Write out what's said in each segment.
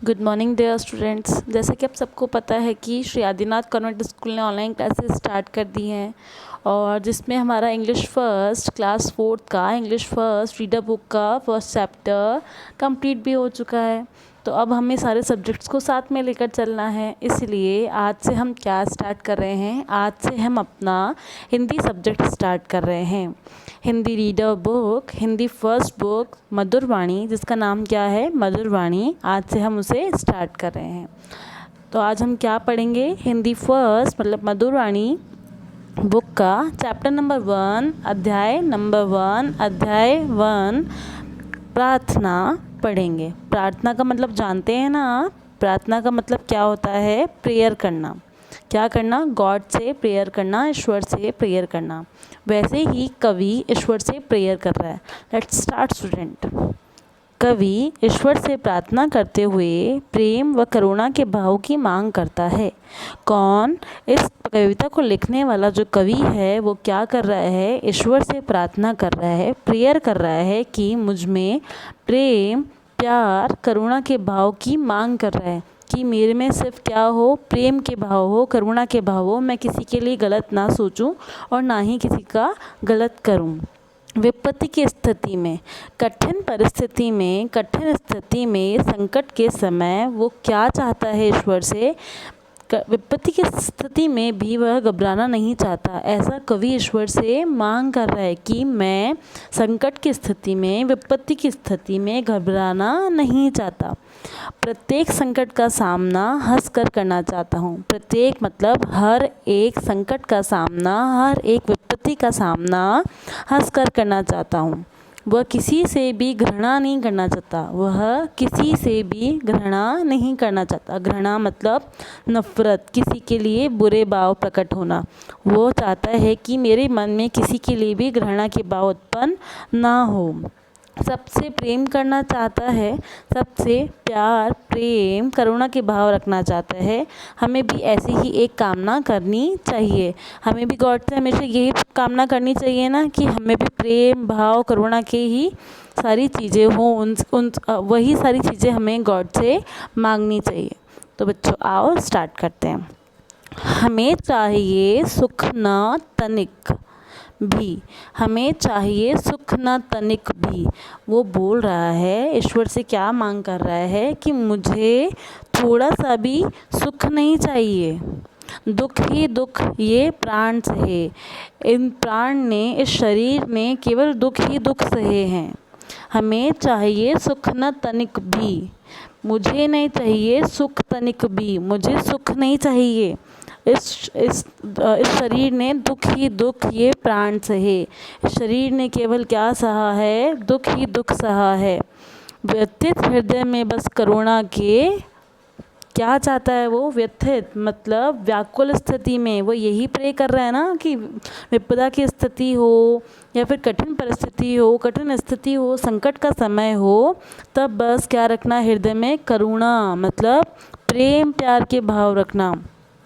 Good morning dear students. जैसे कि आप सबको पता है कि श्री आदिनाथ कॉन्वेंट स्कूल ने ऑनलाइन क्लासेस स्टार्ट कर दी हैं और जिसमें हमारा इंग्लिश फर्स्ट क्लास फोर्थ का इंग्लिश फर्स्ट रीडर बुक का फर्स्ट चैप्टर कंप्लीट भी हो चुका है। तो अब हमें सारे सब्जेक्ट्स को साथ में लेकर चलना है, इसलिए आज से हम क्या स्टार्ट कर रहे हैं, आज से हम अपना हिंदी सब्जेक्ट स्टार्ट कर रहे हैं। Hindi reader book, Hindi first book Madhurvani, जिसका नाम क्या है मधुरवाणी, आज से हम उसे स्टार्ट कर रहे हैं। तो आज हम क्या पढ़ेंगे, हिंदी फर्स्ट मतलब मधुरवाणी बुक का चैप्टर नंबर 1 अध्याय नंबर 1 अध्याय 1 प्रार्थना पढ़ेंगे। प्रार्थना का मतलब जानते हैं ना आप, प्रार्थना का मतलब क्या होता है, प्रेयर करना। क्या करना, गॉड से प्रेयर करना, ईश्वर से प्रेयर करना। वैसे ही कवि ईश्वर से प्रेयर कर रहा है। Let's start student. कवि ईश्वर से प्रार्थना करते हुए प्रेम व करुणा के भाव की मांग करता है। कौन, इस कविता को लिखने वाला जो कवि है वो क्या कर रहा है, ईश्वर से प्रार्थना कर रहा है, प्रेयर कर रहा है कि मुझ में प्रेम, प्यार, करुणा के भाव की मांग कर रहा है कि मेरे में सिर्फ क्या हो, प्रेम के भाव हो, करुणा के भाव हो, मैं किसी के लिए गलत ना सोचूं और ना ही किसी का गलत करूं। विपत्ति की स्थिति में, कठिन परिस्थिति में, कठिन स्थिति में, संकट के समय वो क्या चाहता है ईश्वर से, विपत्ति की स्थिति में भी वह घबराना नहीं चाहता। ऐसा कवि ईश्वर से मांग कर रहा है कि मैं संकट की स्थिति में, विपत्ति की स्थिति में घबराना नहीं चाहता। प्रत्येक संकट का सामना हंसकर करना चाहता हूँ। प्रत्येक मतलब हर एक संकट का सामना, हर एक विपत्ति का सामना हंसकर करना चाहता हूँ। वह किसी से भी घृणा नहीं करना चाहता। वह किसी से भी घृणा नहीं करना चाहता। घृणा मतलब नफ़रत, किसी के लिए बुरे भाव प्रकट होना। वो चाहता है कि मेरे मन में किसी के लिए भी घृणा के भाव उत्पन्न ना हो। सबसे प्रेम करना चाहता है, सबसे प्यार, प्रेम, करुणा के भाव रखना चाहता है। हमें भी ऐसी ही एक कामना करनी चाहिए। हमें भी गॉड से हमेशा यही कामना करनी चाहिए ना कि हमें भी प्रेम, भाव, करुणा के ही सारी चीज़ें हों, वही सारी चीज़ें हमें गॉड से मांगनी चाहिए। तो बच्चों आओ स्टार्ट करते हैं। हमें चाहिए सुख न तनिक भी, हमें चाहिए सुख न तनिक भी। वो बोल रहा है, ईश्वर से क्या मांग कर रहा है कि मुझे थोड़ा सा भी सुख नहीं चाहिए। दुख ही दुख ये प्राण सहे। इन प्राण ने, इस शरीर ने केवल दुख ही दुख सहे हैं। हमें चाहिए सुख न तनिक भी, मुझे नहीं चाहिए सुख तनिक भी, मुझे सुख नहीं चाहिए। इस शरीर ने दुख ही दुख ये प्राण सहे। इस शरीर ने केवल क्या सहा है, दुख ही दुख सहा है। व्यथित हृदय में बस करुणा के, क्या चाहता है वो, व्यथित मतलब व्याकुल स्थिति में वो यही प्रे कर रहा है ना कि विपदा की स्थिति हो या फिर कठिन परिस्थिति हो, कठिन स्थिति हो, संकट का समय हो, तब बस क्या रखना, हृदय में करुणा मतलब प्रेम, प्यार के भाव रखना।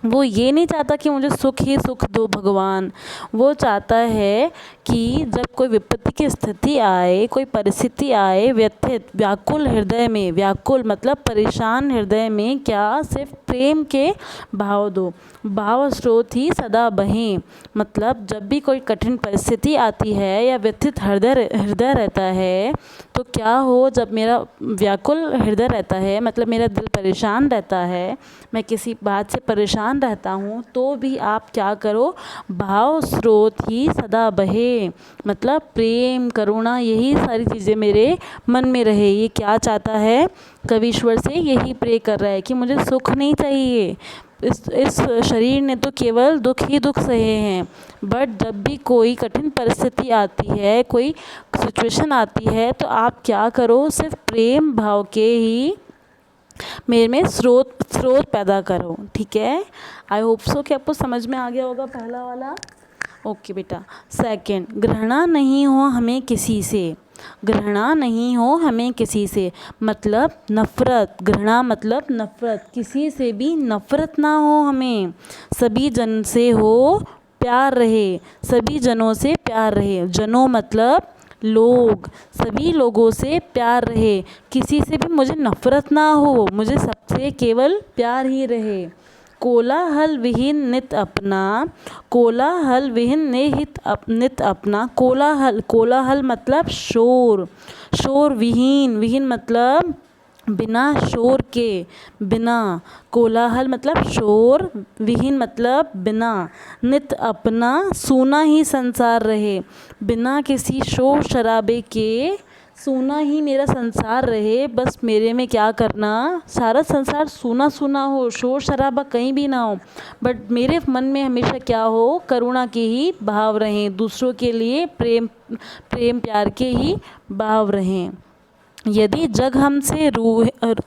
वो ये नहीं चाहता कि मुझे सुख ही सुख दो भगवान। वो चाहता है कि जब कोई विपत्ति की स्थिति आए, कोई परिस्थिति आए, व्यथित व्याकुल हृदय में, व्याकुल मतलब परेशान हृदय में क्या, सिर्फ प्रेम के भाव दो। भाव स्रोत ही सदा बहें, मतलब जब भी कोई कठिन परिस्थिति आती है या व्यथित हृदय रहता है तो क्या हो, जब मेरा व्याकुल हृदय रहता है मतलब मेरा दिल परेशान रहता है, मैं किसी बात से परेशान रहता हूँ, तो भी आप क्या करो, भाव स्रोत ही सदा बहे, मतलब प्रेम, करुणा, यही सारी चीज़ें मेरे मन में रहे। ये क्या चाहता है, कवि ईश्वर से यही प्रे कर रहा है कि मुझे सुख नहीं चाहिए। इस शरीर ने तो केवल दुख ही दुख सहे हैं, बट जब भी कोई कठिन परिस्थिति आती है, कोई सिचुएशन आती है, तो आप क्या करो, सिर्फ प्रेम भाव के ही मेरे में स्रोत पैदा करो। ठीक है, आई होप सो कि आपको समझ में आ गया होगा पहला वाला। ओके बेटा। सेकंड, घृणा नहीं हो हमें किसी से। घृणा नहीं हो हमें किसी से मतलब नफ़रत। घृणा मतलब नफ़रत, किसी से भी नफ़रत ना हो हमें। सभी जन से हो प्यार रहे, सभी जनों से प्यार रहे। जनों मतलब लोग, सभी लोगों से प्यार रहे, किसी से भी मुझे नफ़रत ना हो, मुझे सबसे केवल प्यार ही रहे। कोलाहल विहीन नित अपना, कोलाहल विहीन नित अपना। कोलाहल, कोलाहल मतलब शोर, शोर विहीन, विहीन मतलब बिना शोर के, बिना। कोलाहल मतलब शोर, विहीन मतलब बिना। नित अपना, सूना ही संसार रहे, बिना किसी शोर शराबे के सूना ही मेरा संसार रहे। बस मेरे में क्या करना, सारा संसार सूना सूना हो, शोर शराबा कहीं भी ना हो, बट मेरे मन में हमेशा क्या हो, करुणा के ही भाव रहें, दूसरों के लिए प्रेम, प्रेम प्यार के ही भाव रहें। यदि जग हमसे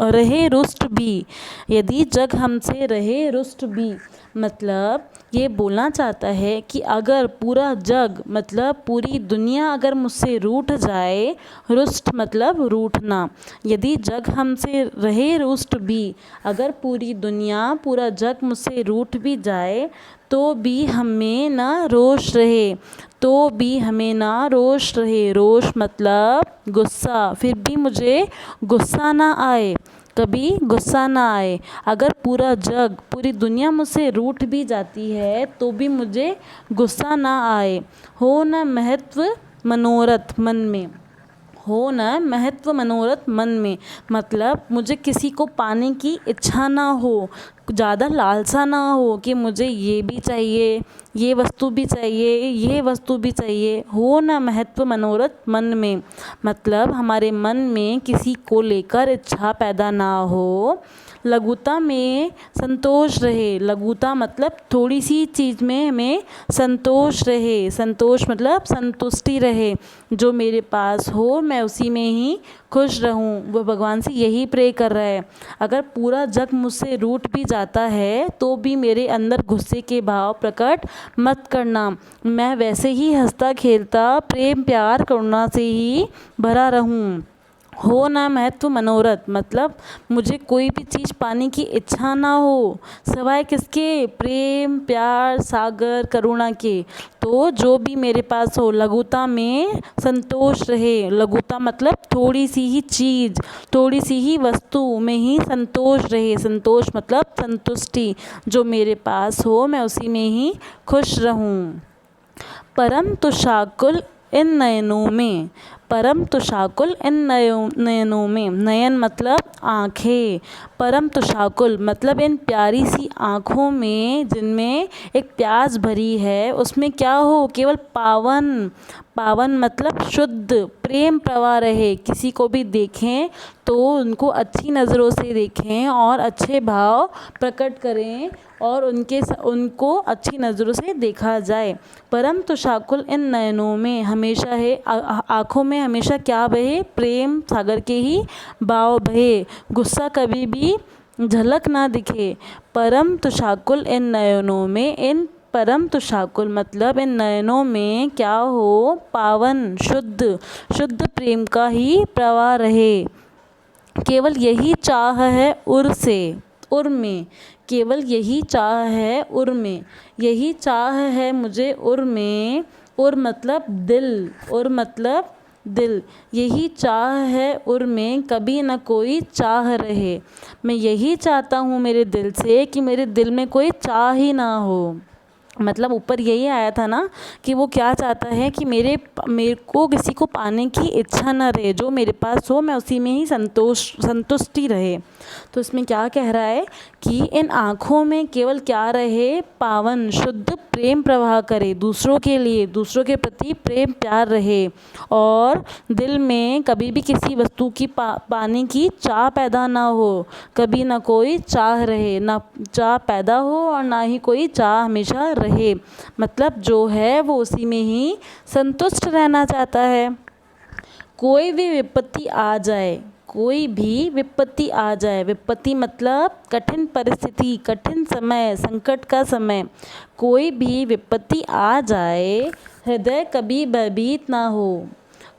रहे रुष्ट भी, यदि जग हमसे रहे रुष्ट भी, मतलब ये बोलना चाहता है कि अगर पूरा जग मतलब पूरी दुनिया अगर मुझसे रूठ जाए, रुष्ट मतलब रूठना, यदि जग हमसे रहे रुष्ट भी, अगर पूरी दुनिया पूरा जग मुझसे रूठ भी जाए तो भी हमें ना रोष रहे, तो भी हमें ना रोष रहे। रोष मतलब गुस्सा, फिर भी मुझे गुस्सा ना आए, कभी गुस्सा ना आए। अगर पूरा जग पूरी दुनिया मुझसे रूठ भी जाती है तो भी मुझे गुस्सा ना आए। हो ना महत्व मनोरथ मन में, हो ना महत्व मनोरथ मन में, मतलब मुझे किसी को पाने की इच्छा ना हो, ज़्यादा लालसा ना हो कि मुझे ये भी चाहिए, ये वस्तु भी चाहिए, ये वस्तु भी चाहिए। हो ना महत्व मनोरथ मन में, मतलब हमारे मन में किसी को लेकर इच्छा पैदा ना हो। लघुता में संतोष रहे, लघुता मतलब थोड़ी सी चीज़ में हमें संतोष रहे, संतोष मतलब संतुष्टि रहे, जो मेरे पास हो मैं उसी में ही खुश रहूं। वो भगवान से यही प्रे कर रहा है। अगर पूरा जग मुझसे रूठ भी जाता है तो भी मेरे अंदर गुस्से के भाव प्रकट मत करना, मैं वैसे ही हंसता खेलता प्रेम प्यार करुणा से ही भरा रहूं। हो ना महत्व मनोरथ, मतलब मुझे कोई भी चीज़ पाने की इच्छा ना हो, सिवाय किसके, प्रेम प्यार सागर करुणा के, तो जो भी मेरे पास हो। लघुता में संतोष रहे, लघुता मतलब थोड़ी सी ही चीज़, थोड़ी सी ही वस्तु में ही संतोष रहे, संतोष मतलब संतुष्टि, जो मेरे पास हो मैं उसी में ही खुश रहूं। परम तुषाकुल इन नयनों में, परम तुषाकुल इन नयनों में, नयन मतलब आँखें, परम तुषाकुल मतलब इन प्यारी सी आँखों में जिनमें एक प्यास भरी है, उसमें क्या हो, केवल पावन, पावन मतलब शुद्ध प्रेम प्रवाह रहे। किसी को भी देखें तो उनको अच्छी नज़रों से देखें और अच्छे भाव प्रकट करें और उनको अच्छी नज़रों से देखा जाए। परम तुषाकुल इन नयनों में, हमेशा है आँखों में हमेशा क्या बहे, प्रेम सागर के ही भाव बहे, गुस्सा कभी भी झलक ना दिखे। परम तुषाकुल इन नयनों में, इन परम तुषाकुल मतलब इन नयनों में क्या हो, पावन शुद्ध, शुद्ध प्रेम का ही प्रवाह रहे। केवल यही चाह है उर से, उर में, केवल यही चाह है उर में, यही चाह है मुझे उर में। उर मतलब दिल, उर मतलब दिल, यही चाह है उर में, कभी न कोई चाह रहे। मैं यही चाहता हूँ मेरे दिल से कि मेरे दिल में कोई चाह ही ना हो। मतलब ऊपर यही आया था ना कि वो क्या चाहता है कि मेरे को किसी को पाने की इच्छा ना रहे, जो मेरे पास हो मैं उसी में ही संतुष्टि रहे। तो इसमें क्या कह रहा है कि इन आँखों में केवल क्या रहे, पावन शुद्ध प्रेम प्रवाह करे, दूसरों के लिए, दूसरों के प्रति प्रेम प्यार रहे, और दिल में कभी भी किसी वस्तु की पाने की चाह पैदा ना हो, कभी ना कोई चाह रहे, ना चाह पैदा हो और ना ही कोई चाह हमेशा रहे। मतलब जो है वो उसी में ही संतुष्ट रहना चाहता है। कोई भी विपत्ति आ जाए, कोई भी विपत्ति आ जाए, विपत्ति मतलब कठिन परिस्थिति, कठिन समय, संकट का समय, कोई भी विपत्ति आ जाए, हृदय कभी भयभीत ना हो,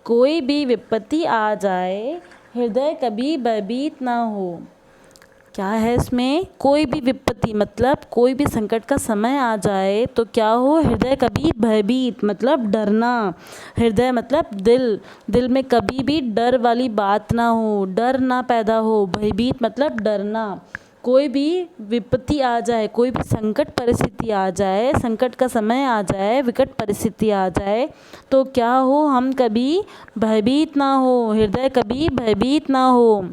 कोई भी विपत्ति आ जाए, हृदय कभी भयभीत ना हो। क्या है इसमें, कोई भी विपत्ति मतलब कोई भी संकट का समय आ जाए तो क्या हो, हृदय कभी भयभीत मतलब डरना, हृदय मतलब दिल, दिल में कभी भी डर वाली बात ना हो, डर ना पैदा हो, भयभीत मतलब डरना। कोई भी विपत्ति आ जाए, कोई भी संकट परिस्थिति आ जाए, संकट का समय आ जाए, विकट परिस्थिति आ जाए तो क्या हो, हम कभी भयभीत ना हो, हृदय कभी भयभीत ना हो।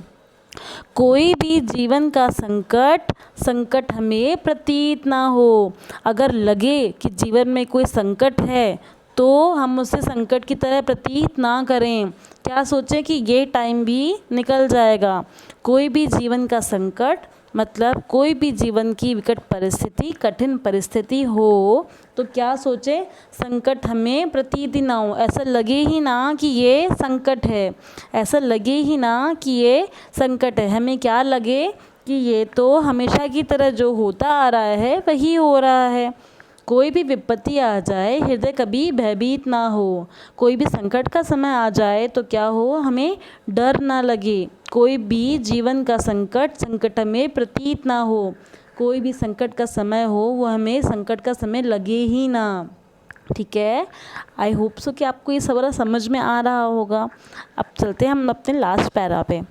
कोई भी जीवन का संकट संकट हमें प्रतीत ना हो। अगर लगे कि जीवन में कोई संकट है तो हम उसे संकट की तरह प्रतीत ना करें, क्या सोचें कि ये टाइम भी निकल जाएगा। कोई भी जीवन का संकट मतलब कोई भी जीवन की विकट परिस्थिति, कठिन परिस्थिति हो तो क्या सोचें, संकट हमें प्रतीत ना हो, ऐसा लगे ही ना कि ये संकट है, ऐसा लगे ही ना कि ये संकट है। हमें क्या लगे कि ये तो हमेशा की तरह जो होता आ रहा है वही हो रहा है। कोई भी विपत्ति आ जाए, हृदय कभी भयभीत ना हो। कोई भी संकट का समय आ जाए तो क्या हो, हमें डर ना लगे। कोई भी जीवन का संकट संकट हमें प्रतीत ना हो। कोई भी संकट का समय हो वो हमें संकट का समय लगे ही ना। ठीक है, आई होप सो कि आपको ये सब समझ में आ रहा होगा। अब चलते हैं हम अपने लास्ट पैरा पे।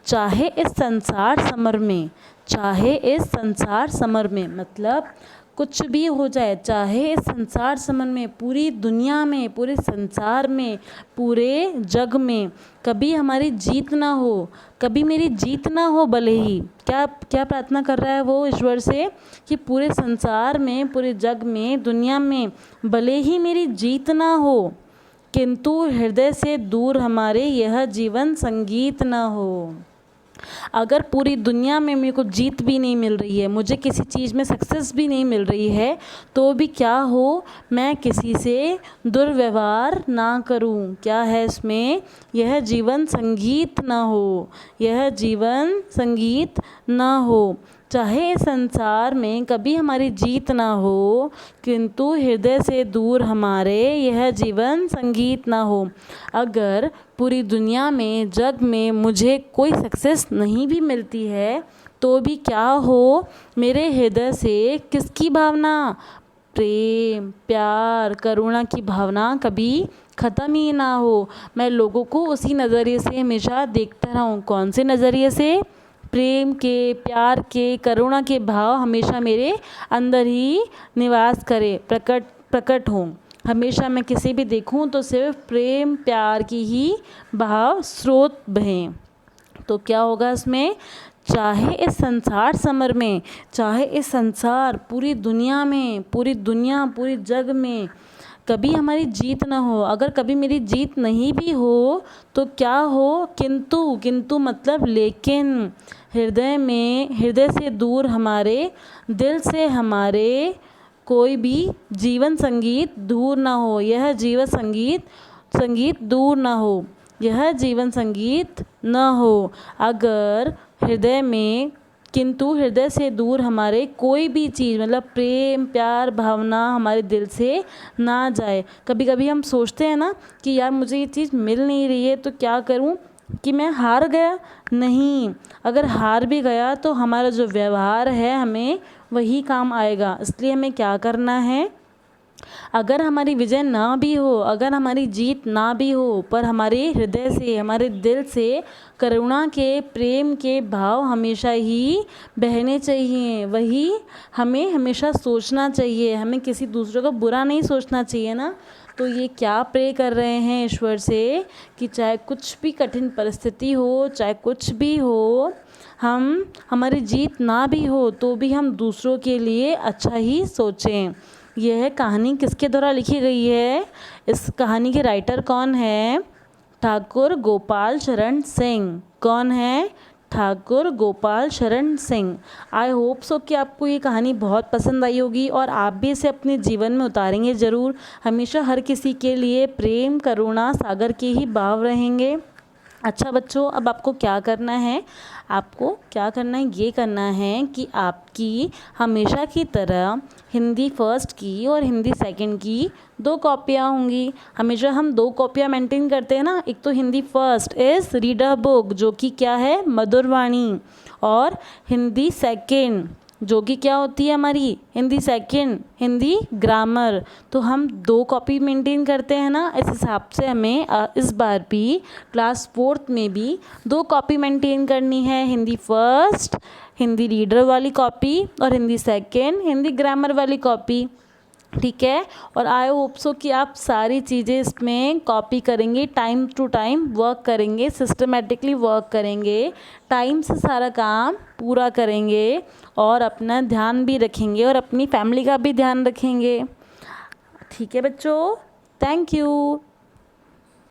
चाहे इस संसार समर में, चाहे इस संसार समर में मतलब कुछ भी हो जाए, चाहे इस संसार समर में, पूरी दुनिया में, पूरे संसार में, पूरे जग में कभी हमारी जीत ना हो, कभी मेरी जीत ना हो, भले ही क्या क्या प्रार्थना कर रहा है वो ईश्वर से कि पूरे संसार में, पूरे जग में, दुनिया में भले ही मेरी जीत ना हो, किंतु हृदय से दूर हमारे यह जीवन संगीत ना हो। अगर पूरी दुनिया में मेरे को जीत भी नहीं मिल रही है, मुझे किसी चीज़ में सक्सेस भी नहीं मिल रही है, तो भी क्या हो, मैं किसी से दुर्व्यवहार ना करूं। क्या है इसमें, यह जीवन संगीत ना हो, यह जीवन संगीत ना हो। चाहे इस संसार में कभी हमारी जीत ना हो, किंतु हृदय से दूर हमारे यह जीवन संगीत ना हो। अगर पूरी दुनिया में, जग में मुझे कोई सक्सेस नहीं भी मिलती है तो भी क्या हो, मेरे हृदय से किसकी भावना, प्रेम, प्यार, करुणा की भावना कभी ख़त्म ही ना हो। मैं लोगों को उसी नज़रिए से हमेशा देखता रहूं। कौन से नज़रिए से, प्रेम के, प्यार के, करुणा के भाव हमेशा मेरे अंदर ही निवास करे, प्रकट हों। हमेशा मैं किसी भी देखूं तो सिर्फ प्रेम प्यार की ही भाव स्रोत बहें। तो क्या होगा इसमें, चाहे इस संसार समर में, चाहे इस संसार पूरी दुनिया में, पूरी दुनिया पूरी जग में कभी हमारी जीत ना हो, अगर कभी मेरी जीत नहीं भी हो तो क्या हो, किंतु, किंतु मतलब लेकिन हृदय में, हृदय से दूर हमारे, दिल से हमारे कोई भी जीवन संगीत दूर ना हो, यह जीवन संगीत दूर ना हो, यह जीवन संगीत न हो। अगर हृदय में, किंतु हृदय से दूर हमारे कोई भी चीज़ मतलब प्रेम प्यार भावना हमारे दिल से ना जाए। कभी कभी हम सोचते हैं ना कि यार मुझे ये चीज़ मिल नहीं रही है तो क्या करूं, कि मैं हार गया, नहीं, अगर हार भी गया तो हमारा जो व्यवहार है हमें वही काम आएगा। इसलिए हमें क्या करना है, अगर हमारी विजय ना भी हो, अगर हमारी जीत ना भी हो, पर हमारे हृदय से, हमारे दिल से करुणा के, प्रेम के भाव हमेशा ही बहने चाहिए। वही हमें हमेशा सोचना चाहिए, हमें किसी दूसरे को बुरा नहीं सोचना चाहिए ना। तो ये क्या प्रे कर रहे हैं ईश्वर से कि चाहे कुछ भी कठिन परिस्थिति हो, चाहे कुछ भी हो, हमारी जीत ना भी हो तो भी हम दूसरों के लिए अच्छा ही सोचें। यह कहानी किसके द्वारा लिखी गई है, इस कहानी के राइटर कौन है, ठाकुर गोपाल शरण सिंह। कौन है, Thakur Gopal Sharan Singh. I hope so कि आपको ये कहानी बहुत पसंद आई होगी और आप भी इसे अपने जीवन में उतारेंगे ज़रूर। हमेशा हर किसी के लिए प्रेम करुणा सागर के ही भाव रहेंगे। अच्छा बच्चों, अब आपको क्या करना है, आपको क्या करना है, ये करना है कि आपकी हमेशा की तरह हिंदी फर्स्ट की और हिंदी सेकंड की 2 कॉपियाँ होंगी। हमेशा हम 2 कॉपियाँ मेंटेन करते हैं ना, एक तो Hindi first is read a book जो कि क्या है, मधुरवाणी, और हिंदी सेकेंड, जो कि क्या होती है हमारी हिंदी सेकेंड, हिंदी ग्रामर। तो हम 2 कॉपी मेंटेन करते हैं ना, इस हिसाब से हमें इस बार भी क्लास 4th में भी 2 कॉपी मेंटेन करनी है, हिंदी फर्स्ट हिंदी रीडर वाली कॉपी और हिंदी सेकेंड हिंदी ग्रामर वाली कॉपी। ठीक है, और आई होप सो कि आप सारी चीज़ें इसमें कॉपी करेंगे, टाइम टू टाइम वर्क करेंगे, सिस्टमेटिकली वर्क करेंगे, टाइम से सारा काम पूरा करेंगे और अपना ध्यान भी रखेंगे और अपनी फैमिली का भी ध्यान रखेंगे। ठीक है बच्चों, थैंक यू।